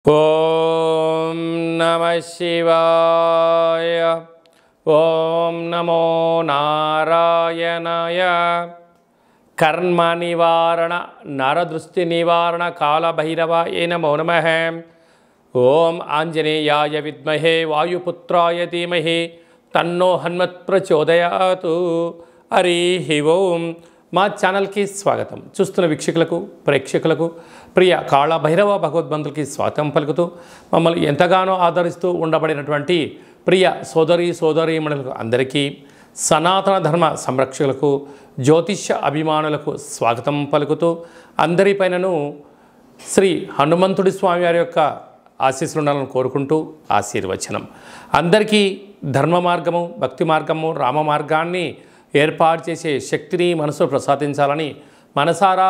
ఓం నమః శివాయ. ఓం నమో నారాయణాయ. కర్మ నివారణ నరదృష్టి నివారణ కాళభైరవాయ నమో నమః. ఓం ఆంజనేయాయ విద్మహే వాయుపుత్రాయ ధీమహి తన్నో హనుమత్ ప్రచోదయాతు. హరి ఓం. మా ఛానల్కి స్వాగతం. చూస్తున్న వీక్షకులకు ప్రేక్షకులకు ప్రియ కాళభైరవ భగవద్బంధులకి స్వాగతం పలుకుతూ మమ్మల్ని ఎంతగానో ఆదరిస్తూ ఉండబడినటువంటి ప్రియ సోదరీమణులకు అందరికీ, సనాతన ధర్మ సంరక్షకులకు, జ్యోతిష్య అభిమానులకు స్వాగతం పలుకుతూ అందరిపైనను శ్రీ హనుమంతుడి స్వామి వారి యొక్క ఆశీస్సులు ఉండాలని కోరుకుంటూ ఆశీర్వచనం. అందరికీ ధర్మ మార్గము, భక్తి మార్గము, రామ మార్గాన్ని ఏర్పాటు చేసే శక్తిని మనసు ప్రసాదించాలని మనసారా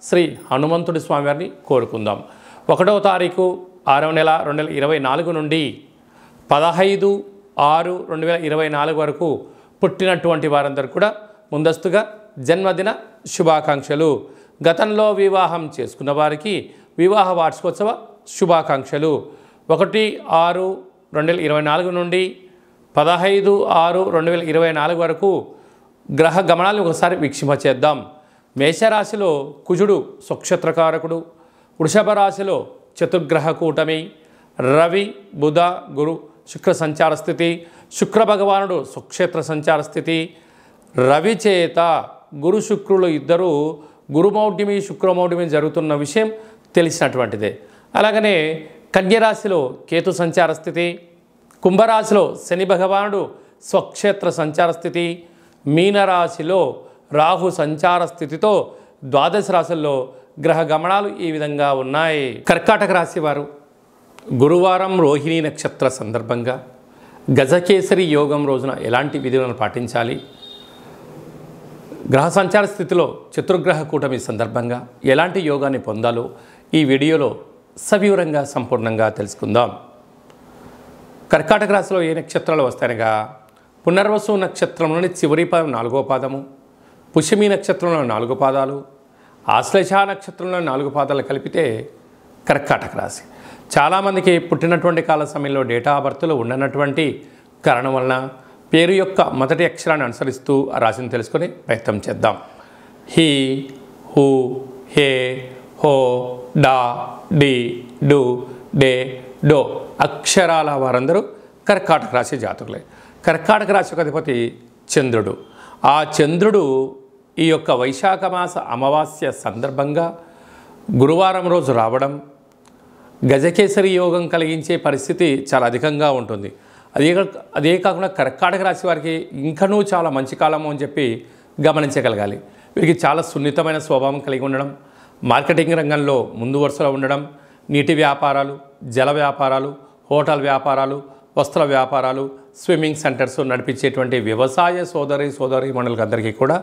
శ్రీ హనుమంతుడి స్వామివారిని కోరుకుందాం. 1వ తారీఖు 6వ నెల 2024 నుండి 15/6/2024 వరకు పుట్టినటువంటి వారందరూ కూడా ముందస్తుగా జన్మదిన శుభాకాంక్షలు. గతంలో వివాహం చేసుకున్న వారికి వివాహ వార్షికోత్సవ శుభాకాంక్షలు. 1/6/2024 నుండి 15/6/2024 వరకు గ్రహ గమనాలను ఒకసారి వీక్షింపచేద్దాం. మేషరాశిలో కుజుడు స్వక్షేత్రకారకుడు, వృషభ రాశిలో చతుర్గ్రహ కూటమి, రవి బుధ గురు శుక్ర సంచార స్థితి, శుక్ర భగవానుడు స్వక్షేత్ర సంచార స్థితి. రవి చేత గురు శుక్రులు ఇద్దరు గురుమౌఢ్యమి శుక్రమౌఢ్యమి జరుగుతున్న విషయం తెలిసినటువంటిదే. అలాగనే కన్యరాశిలో కేతు సంచార స్థితి, కుంభరాశిలో శని భగవానుడు స్వక్షేత్ర సంచార స్థితి, మీనరాశిలో రాహు సంచార స్థితితో ద్వాదశ రాశుల్లో గ్రహ గమనాలు ఈ విధంగా ఉన్నాయి. కర్కాటక రాశి వారు గురువారం రోహిణీ నక్షత్ర సందర్భంగా గజకేసరి యోగం రోజున ఎలాంటి విధులను పాటించాలి, గ్రహ సంచార స్థితిలో చతుర్గ్రహ కూటమి సందర్భంగా ఎలాంటి యోగాన్ని పొందాలో ఈ వీడియోలో సవివరంగా సంపూర్ణంగా తెలుసుకుందాం. కర్కాటక రాశిలో ఏ నక్షత్రాలు వస్తాయనగా పునర్వసు నక్షత్రంలోని చివరి పాదం 4వ పాదము, పుష్యమి నక్షత్రంలో 4 పాదాలు, ఆశ్లేష నక్షత్రంలో 4 పాదాలు కలిపితే కర్కాటక రాశి. చాలామందికి పుట్టినటువంటి కాల సమయంలో డేటా ఆఫ్ బర్త్లో ఉండనటువంటి కారణం వలన పేరు యొక్క మొదటి అక్షరాన్ని అనుసరిస్తూ ఆ రాశిని తెలుసుకొని ప్రయత్నం చేద్దాం. హీ, హూ, హే, హో, డా, డి, డు, డే, డో అక్షరాల వారందరూ కర్కాటక రాశి జాతకులే. కర్కాటక రాశి యొక్క అధిపతి చంద్రుడు. ఆ చంద్రుడు ఈ యొక్క వైశాఖ మాస అమావాస్య సందర్భంగా గురువారం రోజు రావడం గజకేసరి యోగం కలిగించే పరిస్థితి చాలా అధికంగా ఉంటుంది. అదే కాకుండా కర్కాటక రాశి వారికి ఇంకనూ చాలా మంచి కాలము అని చెప్పి గమనించగలగాలి. వీరికి చాలా సున్నితమైన స్వభావం కలిగి ఉండడం, మార్కెటింగ్ రంగంలో ముందు వరుసలో ఉండడం, నీటి వ్యాపారాలు, జల వ్యాపారాలు, హోటల్ వ్యాపారాలు, వస్త్ర వ్యాపారాలు, స్విమ్మింగ్ సెంటర్స్ నడిపించేటువంటి వ్యవసాయ సోదరీమణులకు అందరికీ కూడా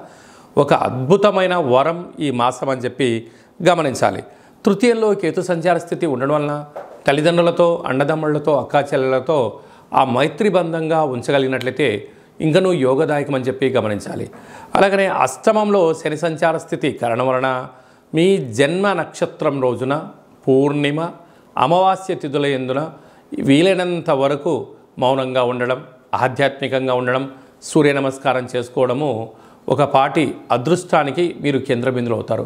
ఒక అద్భుతమైన వరం ఈ మాసం అని చెప్పి గమనించాలి. తృతీయంలో కేతు సంచార స్థితి ఉండడం వలన తల్లిదండ్రులతో, అన్నదమ్ముళ్లతో, అక్కాచెల్లెలతో ఆ మైత్రి బంధంగా ఉంచగలిగినట్లయితే ఇంకనూ యోగదాయకం అని చెప్పి గమనించాలి. అలాగనే అష్టమంలో శని సంచార స్థితి కారణం వలన మీ జన్మ నక్షత్రం రోజున పూర్ణిమ, అమావాస్య తిథుల యందున వీలైనంత వరకు మౌనంగా ఉండడం, ఆధ్యాత్మికంగా ఉండడం, సూర్య నమస్కారం చేసుకోవడము ఒక పాటి అదృష్టానికి మీరు కేంద్రబిందులు అవుతారు.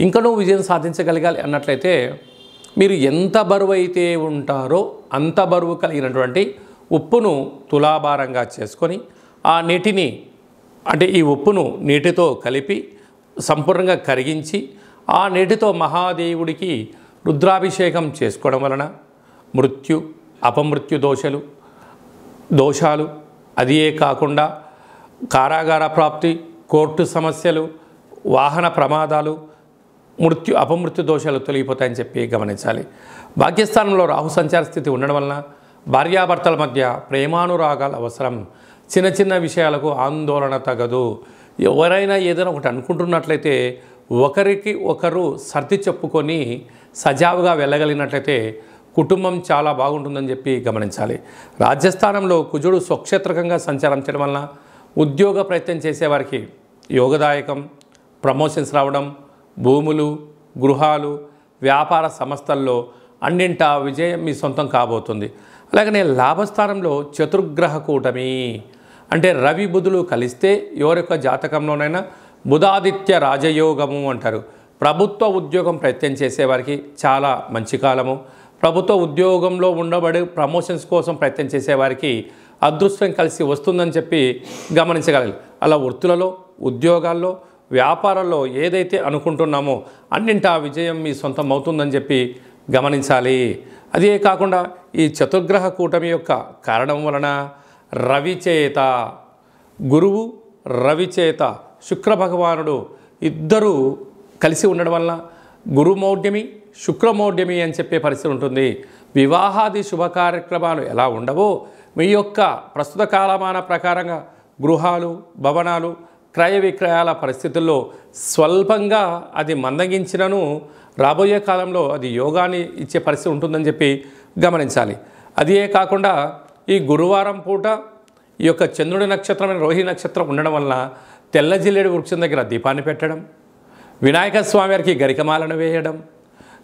ఇంకనూ విజయం సాధించగలగాలి అన్నట్లయితే మీరు ఎంత బరువు అయితే ఉంటారో అంత బరువు కలిగినటువంటి ఉప్పును తులాభారంగా చేసుకొని ఆ నీటిని ఈ ఉప్పును నీటితో కలిపి సంపూర్ణంగా కరిగించి ఆ నీటితో మహాదేవుడికి రుద్రాభిషేకం చేసుకోవడం వలన మృత్యు, అపమృత్యు దోషాలు అదియే కాకుండా కారాగార ప్రాప్తి, కోర్టు సమస్యలు, వాహన ప్రమాదాలు, అపమృత్యు దోషాలు తొలగిపోతాయని చెప్పి గమనించాలి. భాగ్యస్థానంలో రాహు సంచార స్థితి ఉండడం వలన భార్యాభర్తల మధ్య ప్రేమానురాగాలు అవసరం. చిన్న చిన్న విషయాలకు ఆందోళన తగదు. ఎవరైనా ఏదైనా ఒకటి అనుకుంటున్నట్లయితే ఒకరికి ఒకరు సర్ది చెప్పుకొని సజావుగా వెళ్ళగలిగినట్లయితే కుటుంబం చాలా బాగుంటుందని చెప్పి గమనించాలి. రాజ్యస్థానంలో కుజుడు స్వక్షేత్రకంగా సంచారం చేయడం వలన ఉద్యోగ ప్రయత్నం చేసేవారికి యోగదాయకం, ప్రమోషన్స్ రావడం, భూములు, గృహాలు, వ్యాపార సంస్థల్లో అన్నింటా విజయం మీ సొంతం కాబోతుంది. అలాగనే లాభస్థానంలో చతుర్గ్రహ కూటమి అంటే రవి బుధులు కలిస్తే ఎవరి యొక్క జాతకంలోనైనా బుధాదిత్య రాజయోగము అంటారు. ప్రభుత్వ ఉద్యోగం ప్రయత్నం చేసేవారికి చాలా మంచి కాలము. ప్రభుత్వ ఉద్యోగంలో ఉండబడి ప్రమోషన్స్ కోసం ప్రయత్నం చేసేవారికి అదృష్టం కలిసి వస్తుందని చెప్పి గమనించగలరు. అలా వృత్తులలో, ఉద్యోగాల్లో, వ్యాపారాల్లో ఏదైతే అనుకుంటున్నామో అన్నింటా విజయం మీ సొంతం అవుతుందని చెప్పి గమనించాలి. అదే కాకుండా ఈ చతుర్గ్రహ కూటమి యొక్క కారణం వలన రవిచేత, గురువు రవిచేత శుక్రభగవానుడు ఇద్దరూ కలిసి ఉండడం వలన గురుమౌఢ్యమి, శుక్రమౌఢ్యమి అని చెప్పే పరిస్థితి ఉంటుంది. వివాహాది శుభ కార్యక్రమాలు ఎలా ఉండవో మీ యొక్క ప్రస్తుత కాలమాన ప్రకారంగా గృహాలు, భవనాలు, క్రయ విక్రయాల పరిస్థితుల్లో స్వల్పంగా అది మందగించినను రాబోయే కాలంలో అది యోగాన్ని ఇచ్చే పరిస్థితి ఉంటుందని చెప్పి గమనించాలి. అదే కాకుండా ఈ గురువారం పూట ఈ యొక్క చంద్రుడి నక్షత్రమైన రోహిణి నక్షత్రం ఉండడం వలన తెల్ల జిల్లేడు వృక్షం దగ్గర దీపాన్ని పెట్టడం, వినాయక స్వామి వారికి గరికమాలను వేయడం,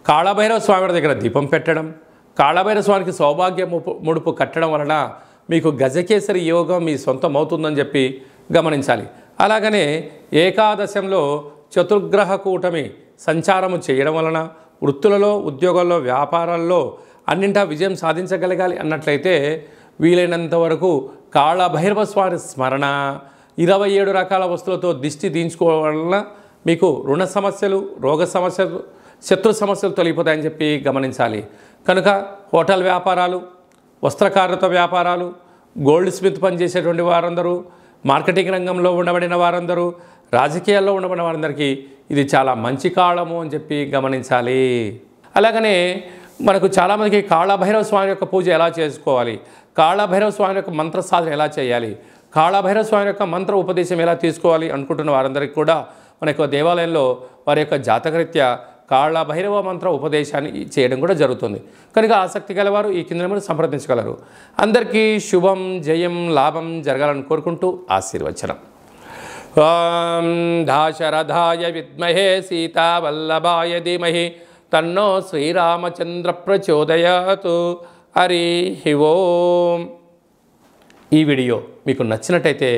కాళభైరవ స్వామి వారి దగ్గర దీపం పెట్టడం, కాళభైరవ స్వామికి సౌభాగ్య ముడుపు కట్టడం వలన మీకు గజకేసరి యోగం మీ సొంతం అవుతుందని చెప్పి గమనించాలి. అలాగనే ఏకాదశంలో చతుర్గ్రహ కూటమి సంచారము చేయడం వలన వృత్తులలో, ఉద్యోగాల్లో, వ్యాపారాల్లో అన్నింటా విజయం సాధించగలగాలి అన్నట్లయితే వీలైనంత వరకు కాళభైరవ స్వామి స్మరణ, 27 రకాల వస్తువులతో దిష్టి తీయించుకోవడం వలన మీకు రుణ సమస్యలు, రోగ సమస్యలు, శత్రు సమస్యలు తొలగిపోతాయని చెప్పి గమనించాలి. కనుక హోటల్ వ్యాపారాలు, వస్త్రకారుత వ్యాపారాలు, గోల్డ్ స్మిత్ పనిచేసేటువంటి వారందరూ, మార్కెటింగ్ రంగంలో ఉండబడిన వారందరూ, రాజకీయాల్లో ఉండబడిన వారందరికీ ఇది చాలా మంచి కాలము అని చెప్పి గమనించాలి. అలాగనే మనకు చాలామందికి కాళభైరవ స్వామి యొక్క పూజ ఎలా చేసుకోవాలి, కాళభైరవ స్వామి యొక్క మంత్ర సాధన ఎలా చేయాలి, కాళభైరవ స్వామి యొక్క మంత్ర ఉపదేశం ఎలా తీసుకోవాలి అనుకుంటున్న వారందరికీ కూడా మన యొక్క దేవాలయంలో వారి యొక్క జాతకరీత్యా కాళభైరవ మంత్ర ఉపదేశాన్ని చేయడం కూడా జరుగుతుంది. కనుక ఆసక్తి గలవారు ఈ కింద నెంబర్ని సంప్రదించగలరు. అందరికీ శుభం, జయం, లాభం జరగాలని కోరుకుంటూ ఆశీర్వచనం. ఓం దాశరథాయ విద్మహే సీతావల్లభాయ ధీమహి తన్నో శ్రీరామచంద్ర ప్రచోదయాతు. హరి ఓం. ఈ వీడియో మీకు నచ్చినట్టయితే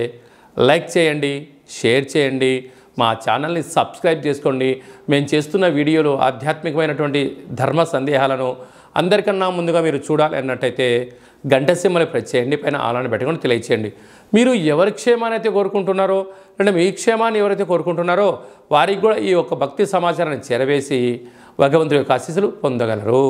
లైక్ చేయండి, షేర్ చేయండి, మా ఛానల్ని సబ్స్క్రైబ్ చేసుకోండి. మేము చేస్తున్న వీడియోలు ఆధ్యాత్మికమైనటువంటి ధర్మ సందేహాలను అందరికన్నా ముందుగా మీరు చూడాలి అన్నట్టయితే గంట సింబల్ని ప్రెస్ చేయండి, పైన ఆలని పెట్టుకొని తెలియచేయండి. మీరు ఎవరి క్షేమాన్ని అయితే కోరుకుంటున్నారో, అంటే మీ క్షేమాన్ని ఎవరైతే కోరుకుంటున్నారో వారికి కూడా ఈ యొక్క భక్తి సమాచారాన్ని చేరవేసి భగవంతుడి యొక్క ఆశీస్సులు పొందగలరు.